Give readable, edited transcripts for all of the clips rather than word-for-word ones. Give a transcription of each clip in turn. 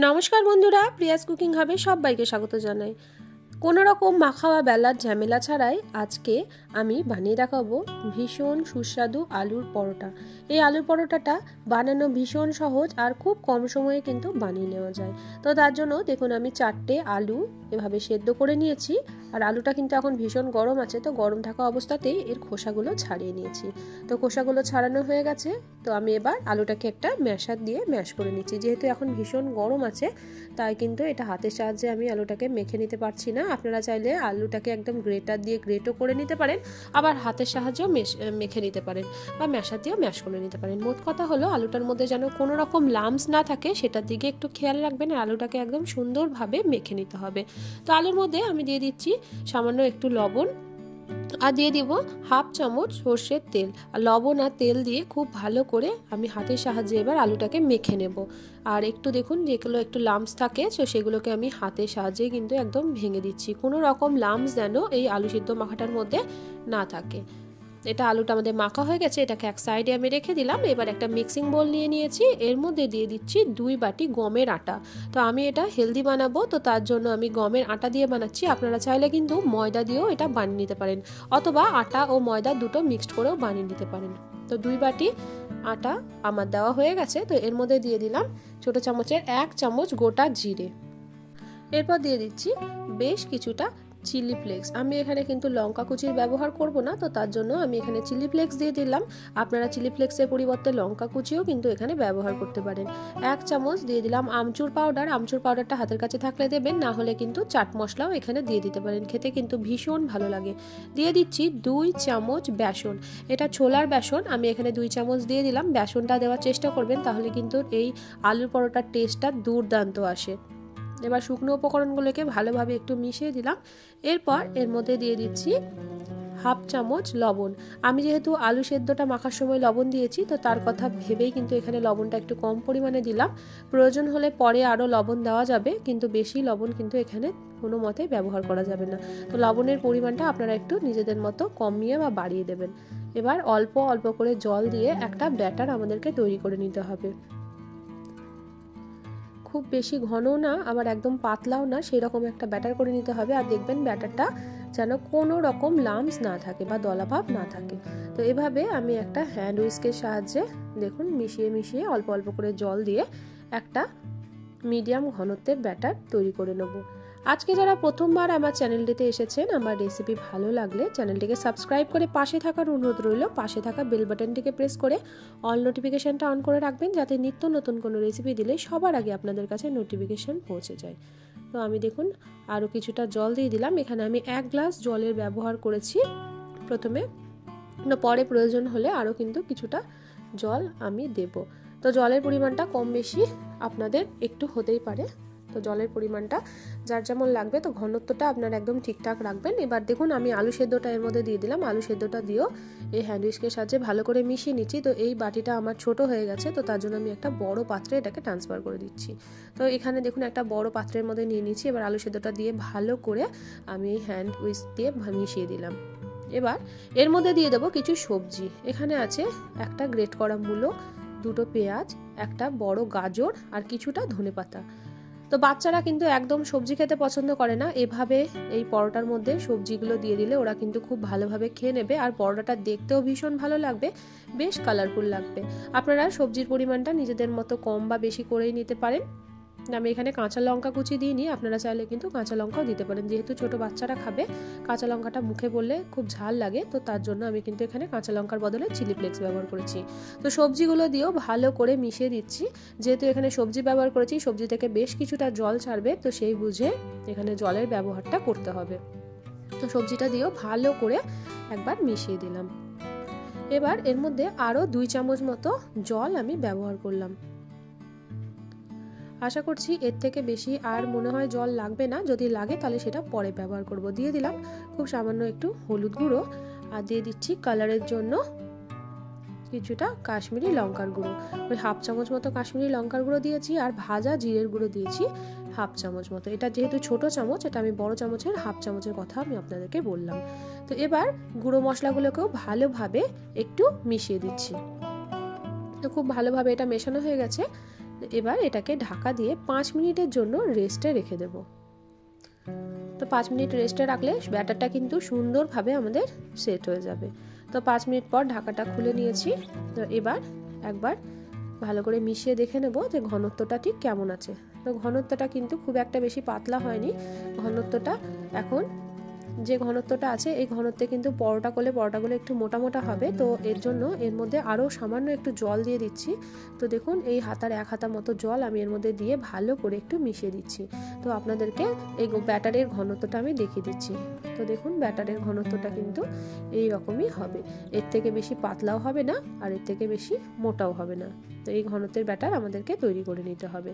নমস্কার বন্ধুরা, Prius cooking হাবে সবাইকে স্বাগত জানাই। কোনো রকম মাখা বা বেলার ঝামেলা ছাড়াই আজকে আমি বানিয়ে দেখাবো ভীষণ সুস্বাদু আলুর পরোটা। এই আলুর পরোটাটা বানানো ভীষণ সহজ আর খুব কম সময়ে কিন্তু বানিয়ে নেওয়া যায়। তো তার জন্য দেখুন আমি 4টে আলু এভাবে সেদ্ধ করে নিয়েছি। আর আলুটা কিন্তু এখন ভীষণ গরম আছে, তো গরম থাকা অবস্থাতেই এর খোসাগুলো ছাড়িয়ে নিয়েছি। তো খোসাগুলো ছাড়ানো হয়ে গেছে, তো আমি এবার আলুটাকে একটা ম্যাশার দিয়ে ম্যাশ করে নিচ্ছি। যেহেতু এখন ভীষণ গরম আছে তাই কিন্তু এটা হাতের সাহায্যে আমি আলুটাকে মেখে নিতে পারছি না। আপনারা চাইলে আলুটাকে একদম গ্রেটার দিয়ে গ্রেটও করে নিতে পারেন, আবার হাতের সাহায্যেও মেখে নিতে পারেন বা ম্যাশার দিয়েও ম্যাশ করে নিতে পারেন। মোট কথা হলো আলুটার মধ্যে যেন কোনো রকম লাম্পস না থাকে সেটার দিকে একটু খেয়াল রাখবেন। আর আলুটাকে একদম সুন্দরভাবে মেখে নিতে হবে। তো আলুর মধ্যে আমি দিয়ে দিচ্ছি সামান্য একটু লবণ আর দিয়ে দিব হাফ চামচ সর্ষের তেল। আর লবণ আর তেল দিয়ে খুব ভালো করে আমি হাতের সাহায্যে এবার আলুটাকে মেখে নেব। আর একটু দেখুন যেগুলো একটু লাম্পস থাকে তো সেগুলোকে আমি হাতের সাহায্যে কিন্তু একদম ভেঙে দিচ্ছি। কোনো রকম লাম্পস যেন এই আলু সিদ্ধ মাখাটার মধ্যে না থাকে। এটা আলুটা আমাদের মাখা হয়ে গেছে, এটাকে এক সাইডে আমি রেখে দিলাম। এবার একটা মিক্সিং বোল নিয়ে নিয়েছি, এর মধ্যে দিয়ে দিচ্ছি 2 বাটি গমের আটা। তো আমি এটা হেলদি বানাবো, তো তার জন্য আমি গমের আটা দিয়ে বানাচ্ছি। আপনারা চাইলে কিন্তু ময়দা দিয়েও এটা বানিয়ে নিতে পারেন, অথবা আটা ও ময়দা দুটো মিক্সড করেও বানিয়ে নিতে পারেন। তো 2 বাটি আটা আমার দেওয়া হয়ে গেছে। তো এর মধ্যে দিয়ে দিলাম ছোট চামচের 1 চামচ গোটা জিরে। এরপর দিয়ে দিচ্ছি বেশ কিছুটা চিলি ফ্লেক্স। আমি এখানে কিন্তু লঙ্কা কুচির ব্যবহার করব না, তো তার জন্য আমি এখানে চিলি ফ্লেক্স দিয়ে দিলাম। আপনারা চিলি ফ্লেক্সের পরিবর্তে লঙ্কা কুচিও কিন্তু এখানে ব্যবহার করতে পারেন। 1 চামচ দিয়ে দিলাম আমচুর পাউডার। আমচুর পাউডারটা হাতের কাছে থাকলে দেবেন, না হলে কিন্তু চাট মশলাও এখানে দিয়ে দিতে পারেন, খেতে কিন্তু ভীষণ ভালো লাগে। দিয়ে দিচ্ছি 2 চামচ বেসন। এটা ছোলার বেসন, আমি এখানে 2 চামচ দিয়ে দিলাম। বেসনটা দেওয়ার চেষ্টা করবেন, তাহলে কিন্তু এই আলুর পরোটার টেস্টটা দুর্দান্ত আসে। এবার শুকনো উপকরণগুলোকে ভালোভাবে একটু মিশিয়ে দিলাম। এরপর এর মধ্যে দিয়ে দিচ্ছি হাফ চামচ লবণ। আমি যেহেতু আলু সেদ্ধটা মাখার সময় লবণ দিয়েছি, তো তার কথা ভেবেই কিন্তু এখানে লবণটা একটু কম পরিমাণে দিলাম। প্রয়োজন হলে পরে আরও লবণ দেওয়া যাবে, কিন্তু বেশি লবণ কিন্তু এখানে কোনো মতে ব্যবহার করা যাবে না। তো লবণের পরিমাণটা আপনারা একটু নিজেদের মতো কমিয়ে বা বাড়িয়ে দেবেন। এবার অল্প অল্প করে জল দিয়ে একটা ব্যাটার আমাদেরকে তৈরি করে নিতে হবে। খুব বেশি ঘনও না, আবার একদম পাতলাও না, সেই রকম একটা ব্যাটার করে নিতে হবে। আর দেখবেন ব্যাটারটা যেন কোনো রকম লাম্পস না থাকে বা দলাভাব না থাকে। তো এভাবে আমি একটা হ্যান্ড হুইস্কের সাহায্যে দেখুন মিশিয়ে মিশিয়ে অল্প অল্প করে জল দিয়ে একটা মিডিয়াম ঘনত্বের ব্যাটার তৈরি করে নেব। আজকে যারা প্রথমবার আমার চ্যানেলটিতে এসেছেন, আমার রেসিপি ভালো লাগলে চ্যানেলটিকে সাবস্ক্রাইব করে পাশে থাকার অনুরোধ রইল। পাশে থাকা বেল বাটনটিকে প্রেস করে অল নোটিফিকেশনটা অন করে রাখবেন, যাতে নিত্য নতুন কোনো রেসিপি দিলে সবার আগে আপনাদের কাছে নোটিফিকেশন পৌঁছে যায়। তো আমি দেখুন আরও কিছুটা জল দিয়ে দিলাম। এখানে আমি 1 গ্লাস জলের ব্যবহার করেছি প্রথমে, পরে প্রয়োজন হলে আরও কিন্তু কিছুটা জল আমি দেব। তো জলের পরিমাণটা কম বেশি আপনাদের একটু হতেই পারে। তো জলের পরিমাণটা যার যেমন লাগবে, তো ঘনত্বটা আপনারা একদম ঠিকঠাক রাখবেন। এবার দেখুন আমি আলু সেদ্ধটা এর মধ্যে দিয়ে দিলাম। আলু সেদ্ধটা দিয়েও এই হ্যান্ড হুইস্কের সাহায্যে ভালো করে মিশিয়ে নিচ্ছি। তো এই বাটিটা আমার ছোট হয়ে গেছে, তো তার জন্য আমি একটা বড় পাত্রে এটাকে ট্রান্সফার করে দিচ্ছি। তো এখানে দেখুন একটা বড় পাত্রের মধ্যে নিয়ে নিচ্ছি। এবার আলু সেদ্ধটা দিয়ে ভালো করে আমি হ্যান্ড হুইস্ক দিয়ে মিশিয়ে দিলাম। এবার এর মধ্যে দিয়ে দেবো কিছু সবজি। এখানে আছে একটা গ্রেট করা মূলো, 2টো পেঁয়াজ, একটা বড় গাজর আর কিছুটা ধনেপাতা। তো বাচ্চারা কিন্তু একদম সবজি খেতে পছন্দ করে না, এভাবে এই পরোটার মধ্যে সবজিগুলো দিয়ে দিলে ওরা কিন্তু খুব ভালোভাবে খেয়ে নেবে। আর পরোটাটা দেখতেও ভীষণ ভালো লাগবে, বেশ কালারফুল লাগবে। আপনারা সবজির পরিমাণটা নিজেদের মতো কম বা বেশি করেই নিতে পারেন। আমি এখানে কাঁচা লঙ্কা কুচি দিইনি, আপনারা চাইলে কিন্তু কাঁচা লঙ্কাও দিতে পারেন। যেহেতু ছোট বাচ্চারা খাবে, কাঁচা লঙ্কাটা মুখে পড়লে খুব ঝাল লাগে, তো তার জন্য আমি কিন্তু এখানে কাঁচা লঙ্কার বদলে চিলি ফ্লেক্স ব্যবহার করেছি। তো সবজিগুলো দিয়েও ভালো করে মিশিয়ে দিচ্ছি। যেহেতু এখানে সবজি ব্যবহার করেছি, সবজি থেকে বেশ কিছুটা জল ছাড়বে, তো সেই বুঝে এখানে জলের ব্যবহারটা করতে হবে। তো সবজিটা দিয়েও ভালো করে একবার মিশিয়ে দিলাম। এবার এর মধ্যে আরও 2 চামচ মতো জল আমি ব্যবহার করলাম। আশা করছি এর থেকে বেশি আর মনে হয় জল লাগবে না, যদি লাগে তাহলে সেটা পরে ব্যবহার করব। দিয়ে দিলাম খুব সামান্য একটু হলুদ গুঁড়ো, আর দিয়ে দিচ্ছি কালারের জন্য কিছুটা কাশ্মীরি লঙ্কার গুঁড়ো। ওই হাফ চামচ মতো কাশ্মীরি লঙ্কার গুঁড়ো দিয়েছি, আর ভাজা জিরের গুঁড়ো দিয়েছি হাফ চামচ মতো। এটা যেহেতু ছোট চামচ, এটা আমি বড় চামচের হাফ চামচের কথা আমি আপনাদেরকে বললাম। তো এবার গুঁড়ো মশলাগুলোকেও ভালোভাবে একটু মিশিয়ে দিচ্ছি। তো খুব ভালোভাবে এটা মেশানো হয়ে গেছে। এবার এটাকে ঢাকা দিয়ে 5 মিনিটের জন্য রেস্টে রেখে দেব। তো 5 মিনিট রেস্টে রাখলে ব্যাটারটা কিন্তু সুন্দরভাবে আমাদের সেট হয়ে যাবে। তো 5 মিনিট পর ঢাকাটা খুলে নিয়েছি। তো এবার একবার ভালো করে মিশিয়ে দেখে নেব যে ঘনত্বটা ঠিক কেমন আছে। তো ঘনত্বটা কিন্তু খুব একটা বেশি পাতলা হয়নি, ঘনত্বটা এখন যে ঘনত্বটা আছে এই ঘনত্বে কিন্তু পরোটাগুলো একটু মোটা মোটা হবে। তো এর জন্য এর মধ্যে আরও সামান্য একটু জল দিয়ে দিচ্ছি। তো দেখুন এই হাতার 1 হাতা মতো জল আমি এর মধ্যে দিয়ে ভালো করে একটু মিশিয়ে দিচ্ছি। তো আপনাদেরকে এই ব্যাটারের ঘনত্বটা আমি দেখিয়ে দিচ্ছি। তো দেখুন ব্যাটারের ঘনত্বটা কিন্তু এই রকমই হবে, এর থেকে বেশি পাতলাও হবে না আর এর থেকে বেশি মোটাও হবে না। তো এই ঘনত্বের ব্যাটার আমাদেরকে তৈরি করে নিতে হবে।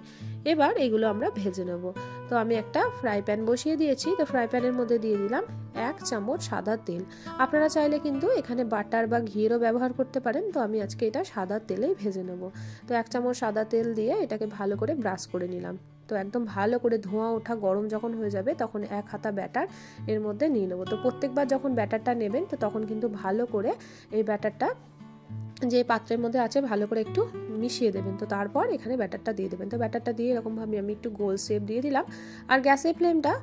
এবার এগুলো আমরা ভেজে নেব। তো আমি একটা ফ্রাই প্যান বসিয়ে দিয়েছি। তো ফ্রাই প্যানের মধ্যে দিয়ে দিলাম 1 চামচ সাদা তেল। আপনারা চাইলে কিন্তু এখানে বাটার বা ঘিয়েরও ব্যবহার করতে পারেন। তো আমি আজকে এটা সাদা তেলেই ভেজে নেব। তো 1 চামচ সাদা তেল দিয়ে এটাকে ভালো করে ব্রাশ করে নিলাম। তো একদম ভালো করে ধোঁয়া ওঠা গরম যখন হয়ে যাবে তখন 1 হাতা ব্যাটার এর মধ্যে নিয়ে নেব। তো প্রত্যেকবার যখন ব্যাটারটা নেবেন তো তখন কিন্তু ভালো করে এই ব্যাটারটা যে পাত্রের মধ্যে আছে ভালো করে একটু মিশিয়ে দেবেন। তো তারপর এখানে ব্যাটারটা দিয়ে দেবেন। তো ব্যাটারটা দিয়ে এরকমভাবে আমি একটু গোল শেপ দিয়ে দিলাম। আর গ্যাসের ফ্লেমটা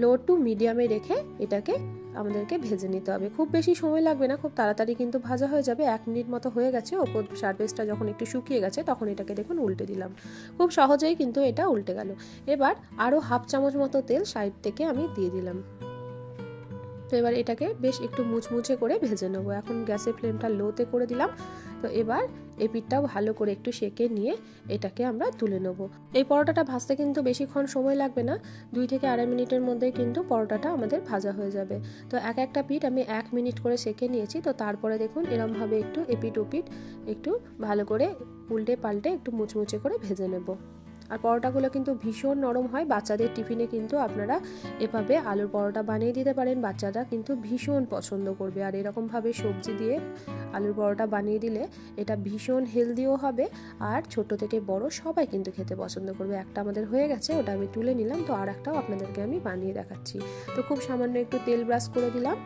লো টু মিডিয়ামে রেখে এটাকে আমাদেরকে ভেজে নিতে হবে। খুব বেশি সময় লাগবে না, খুব তাড়াতাড়ি কিন্তু ভাজা হয়ে যাবে। 1 মিনিট মতো হয়ে গেছে। ওপর সারফেসটা যখন একটু শুকিয়ে গেছে তখন এটাকে দেখুন উল্টে দিলাম। খুব সহজেই কিন্তু এটা উল্টে গেল। এবার আরও 1/2 চামচ মতো তেল সাইড থেকে আমি দিয়ে দিলাম। তো এবার এটাকে বেশ একটু মুচমুচে করে ভেজে নেবো। এখন গ্যাসের ফ্লেমটা লোতে করে দিলাম। তো এবার এই পিঠটাও ভালো করে একটু সেঁকে নিয়ে এটাকে আমরা তুলে নেব। এই পরোটাটা ভাজতে কিন্তু বেশিক্ষণ সময় লাগবে না, 2 থেকে 2.5 মিনিটের মধ্যে কিন্তু পরোটাটা আমাদের ভাজা হয়ে যাবে। তো একটা পিঠ আমি 1 মিনিট করে সেঁকে নিয়েছি। তো তারপরে দেখুন এরমভাবে একটু এপিট ওপিট একটু ভালো করে উল্টে পাল্টে একটু মুচমুচে করে ভেজে নেব। আর পরোটাগুলো কিন্তু ভীষণ নরম হয়। বাচ্চাদের টিফিনে কিন্তু আপনারা এভাবে আলুর পরোটা বানিয়ে দিতে পারেন, বাচ্চারা কিন্তু ভীষণ পছন্দ করবে। আর এরকমভাবে সবজি দিয়ে আলুর পরোটা বানিয়ে দিলে এটা ভীষণ হেলদিও হবে আর ছোট থেকে বড় সবাই কিন্তু খেতে পছন্দ করবে। একটা আমাদের হয়ে গেছে, ওটা আমি তুলে নিলাম। তো আর একটাও আপনাদেরকে আমি বানিয়ে দেখাচ্ছি। তো খুব সামান্য একটু তেল ব্রাশ করে দিলাম।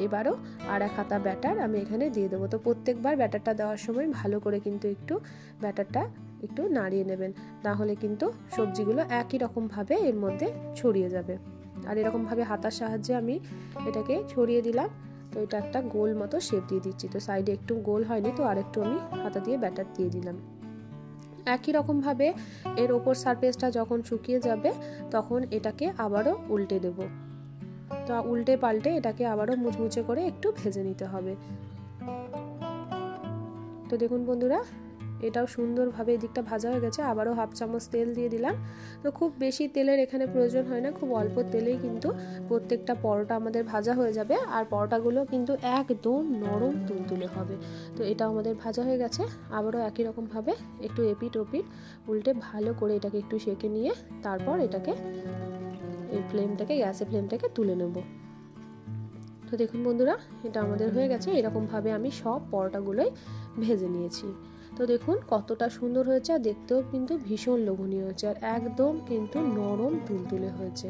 এবারও আর 1 হাতা ব্যাটার আমি এখানে দিয়ে দেবো। তো প্রত্যেকবার ব্যাটারটা দেওয়ার সময় ভালো করে কিন্তু একটু ব্যাটারটা একটু নাড়িয়ে নেবেন, না হলে কিন্তু সবজিগুলো একই রকমভাবে এর মধ্যে ছড়িয়ে যাবে। আর এরকমভাবে হাতার সাহায্যে আমি এটাকে ছড়িয়ে দিলাম। তো এটা একটা গোল মতো শেপ দিয়ে দিচ্ছি। তো সাইডে একটু গোল হয়নি, তো আর একটু আমি হাতা দিয়ে ব্যাটার দিয়ে দিলাম। একই রকমভাবে এর ওপর সারফেসটা যখন শুকিয়ে যাবে তখন এটাকে আবারও উল্টে দেব। তো উল্টে পাল্টে এটাকে আবারও মুচমুচে করে একটু ভেজে নিতে হবে। তো দেখুন বন্ধুরা, এটাও সুন্দরভাবে এদিকটা ভাজা হয়ে গেছে। আবারও 1/2 চামচ তেল দিয়ে দিলাম। তো খুব বেশি তেলের এখানে প্রয়োজন হয় না, খুব অল্প তেলেই কিন্তু প্রত্যেকটা পরোটা আমাদের ভাজা হয়ে যাবে। আর পরোটাগুলো কিন্তু একদম নরম তুলতুলে হবে। তো এটা আমাদের ভাজা হয়ে গেছে। আবারও একই রকমভাবে একটু এপিট ওপিট উল্টে ভালো করে এটাকে একটু সেঁকে নিয়ে তারপর এটাকে এই গ্যাসের ফ্লেমটাকে তুলে নেব। তো দেখুন বন্ধুরা, এটা আমাদের হয়ে গেছে। এরকমভাবে আমি সব পরোটাগুলোই ভেজে নিয়েছি। তো দেখুন কতটা সুন্দর হয়েছে, আর দেখতেও কিন্তু ভীষণ লোভনীয় হয়েছে আর একদম কিন্তু নরম তুলতুলে হয়েছে।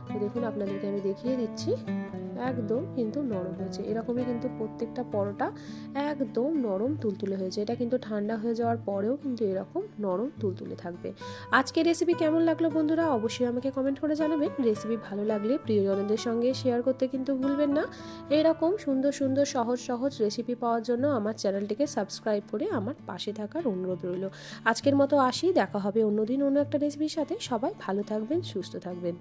তো দেখুন আপনাদেরকে আমি দেখিয়ে দিচ্ছি, একদম কিন্তু নরম হয়েছে। এরকমই কিন্তু প্রত্যেকটা পরোটা একদম নরম তুলতুলে হয়েছে। এটা কিন্তু ঠান্ডা হয়ে যাওয়ার পরেও কিন্তু এরকম নরম তুলতুলে থাকবে। আজকের রেসিপি কেমন লাগলো বন্ধুরা অবশ্যই আমাকে কমেন্ট করে জানাবেন। রেসিপি ভালো লাগলে প্রিয়জনদের সঙ্গে শেয়ার করতে কিন্তু ভুলবেন না। এরকম সুন্দর সুন্দর সহজ রেসিপি পাওয়ার জন্য আমার চ্যানেলটিকে সাবস্ক্রাইব করে আমার পাশে থাকার অনুরোধ রইল। আজকের মতো আসি, দেখা হবে অন্যদিন অন্য একটা রেসিপির সাথে। সবাই ভালো থাকবেন, সুস্থ থাকবেন।